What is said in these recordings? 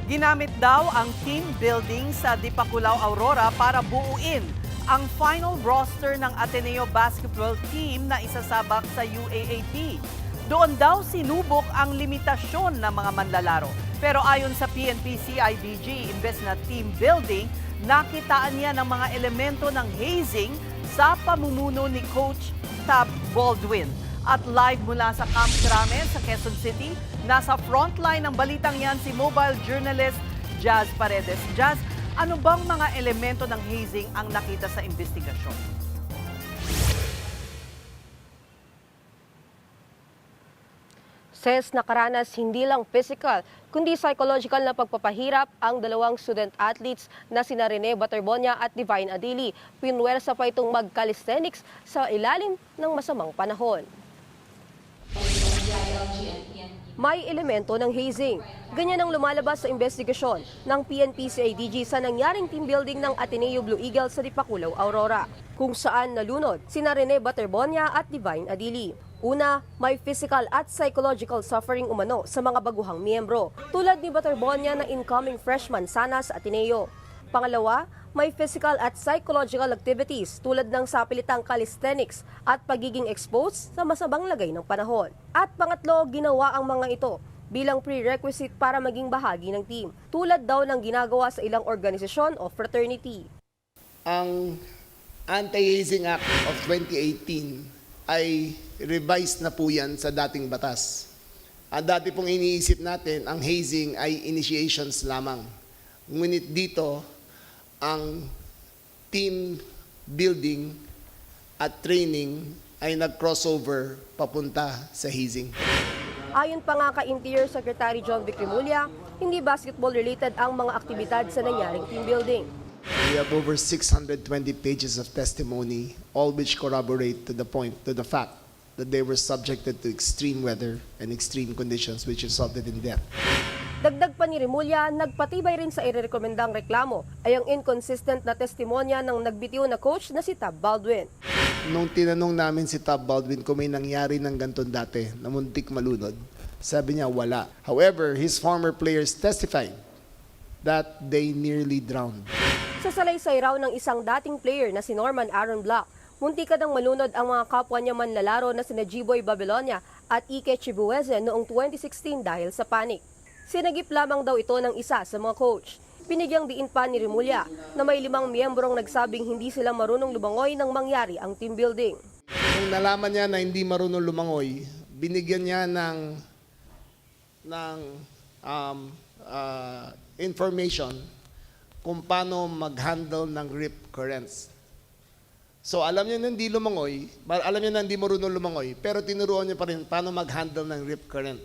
Ginamit daw ang team building sa Dipakulaw Aurora para buuin ang final roster ng Ateneo basketball team na isasabak sa UAAP. Doon daw sinubok ang limitasyon ng mga manlalaro. Pero ayon sa PNP-CIDG, imbes na team building, nakitaan niya ng mga elemento ng hazing sa pamumuno ni Coach Tab Baldwin. At live mula sa Camp Crame sa Quezon City, nasa frontline ng balitang yan si mobile journalist Jazz Paredes. Jazz, ano bang mga elemento ng hazing ang nakita sa investigasyon? Says nakaranas hindi lang physical, kundi psychological na pagpapahirap ang dalawang student athletes na sina Rene Baterbonia at Divine Adili. Pinwersa pa itong mag-calisthenics sa ilalim ng masamang panahon. May elemento ng hazing. Ganyan ang lumalabas sa investigasyon ng PNP-CIDG sa nangyaring team building ng Ateneo Blue Eagles sa Dipakulaw, Aurora, kung saan nalunod sina Rene Baterbonia at Divine Adili. Una, may physical at psychological suffering umano sa mga baguhang miyembro, tulad ni Baterbonia na incoming freshman sana sa Ateneo. Pangalawa, may physical at psychological activities tulad ng sapilitang calisthenics at pagiging exposed sa masamang lagay ng panahon. At pangatlo, ginawa ang mga ito bilang prerequisite para maging bahagi ng team, tulad daw ng ginagawa sa ilang organisasyon o fraternity. Ang Anti-Hazing Act of 2018 ay revised na po yan sa dating batas. At dati pong iniisip natin, ang hazing ay initiations lamang. Ngunit dito, ang team building at training ay nag-crossover papunta sa hazing. Ayon pa nga kay Interior Secretary John Vic Remulla, hindi basketball-related ang mga aktibidad sa nangyaring team building. We have over 620 pages of testimony, all which corroborate to the fact that they were subjected to extreme weather and extreme conditions which resulted in death. Dagdag pa ni Remulla, nagpatibay rin sa irerekomendang reklamo ay ang inconsistent na testimonya ng nagbitiw na coach na si Tab Baldwin. Nung tinanong namin si Tab Baldwin kung may nangyari ng ganito dati na muntik malunod, sabi niya wala. However, his former players testified that they nearly drowned. Sa salaysay raw ng isang dating player na si Norman Aaron Black, muntika nang malunod ang mga kapwa niya manlalaro na sina G-Boy Babylonia at Ike Chibueze noong 2016 dahil sa panic. Sinagip lamang daw ito ng isa sa mga coach. Pinigyang diin pa ni Remulla na may 5 miyembrong nagsabing hindi sila marunong lumangoy nang mangyari ang team building. Nung nalaman niya na hindi marunong lumangoy, binigyan niya ng information kung paano mag-handle ng rip currents. So alam niya na hindi lumangoy, alam niya na hindi marunong lumangoy, pero tinuruan niya pa rin paano mag-handle ng rip current.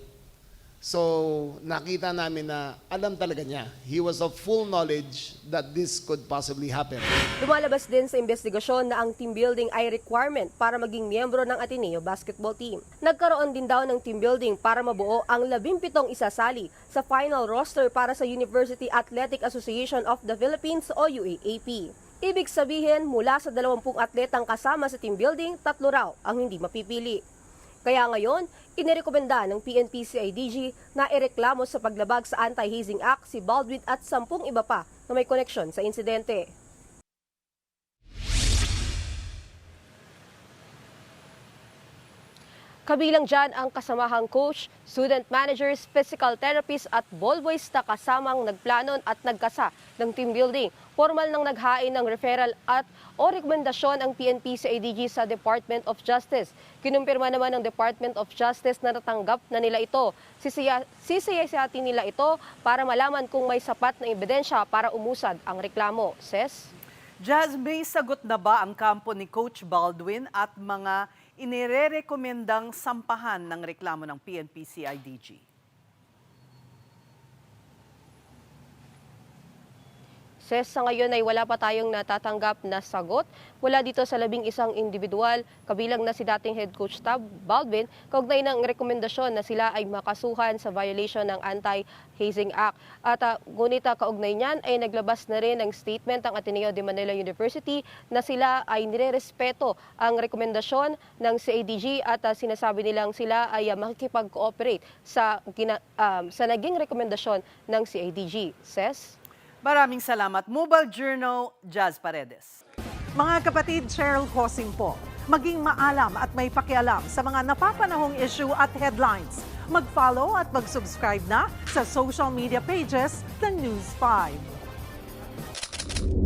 So nakita namin na alam talaga niya. He was of full knowledge that this could possibly happen. Lumalabas din sa investigasyon na ang team building ay requirement para maging miyembro ng Ateneo basketball team. Nagkaroon din daw ng team building para mabuo ang 17 isasali sa final roster para sa University Athletic Association of the Philippines o UAAP. Ibig sabihin, mula sa 20 atletang kasama sa team building, 3 raw ang hindi mapipili. Kaya ngayon, inirekomenda ng PNP-CIDG na ireklamo sa paglabag sa Anti-Hazing Act si Baldwin at 10 iba pa na may koneksyon sa insidente. Kabilang dyan ang kasamahang coach, student managers, physical therapists at ball boys na kasamang nagplanon at nagkasa ng team building. Formal nang naghain ng referral at o rekomendasyon ang PNP-CIDG sa Department of Justice. Kinumpirma naman ng Department of Justice na natanggap na nila ito. Sisiyasatin nila ito para malaman kung may sapat na ebidensya para umusad ang reklamo. Ses? Jazz, may sagot na ba ang kampo ni Coach Baldwin at mga inirerekomendang sampahan ng reklamo ng PNP-CIDG? Ses, sa ngayon ay wala pa tayong natatanggap na sagot mula dito sa 11 individual, kabilang na si dating head coach Tab Baldwin, kaugnay ng rekomendasyon na sila ay makasuhan sa violation ng Anti-Hazing Act. At ngunit kaugnay niyan ay naglabas na rin ng statement ang Ateneo de Manila University na sila ay nirerespeto ang rekomendasyon ng CADG at sinasabi nilang sila ay makikipag-cooperate sa naging rekomendasyon ng CADG. Ses? Maraming salamat. Mobile Journal, Jazz Paredes. Mga kapatid, Cheryl Hosing po. Maging maalam at may pakialam sa mga napapanahong issue at headlines. Mag-follow at mag-subscribe na sa social media pages ng News 5.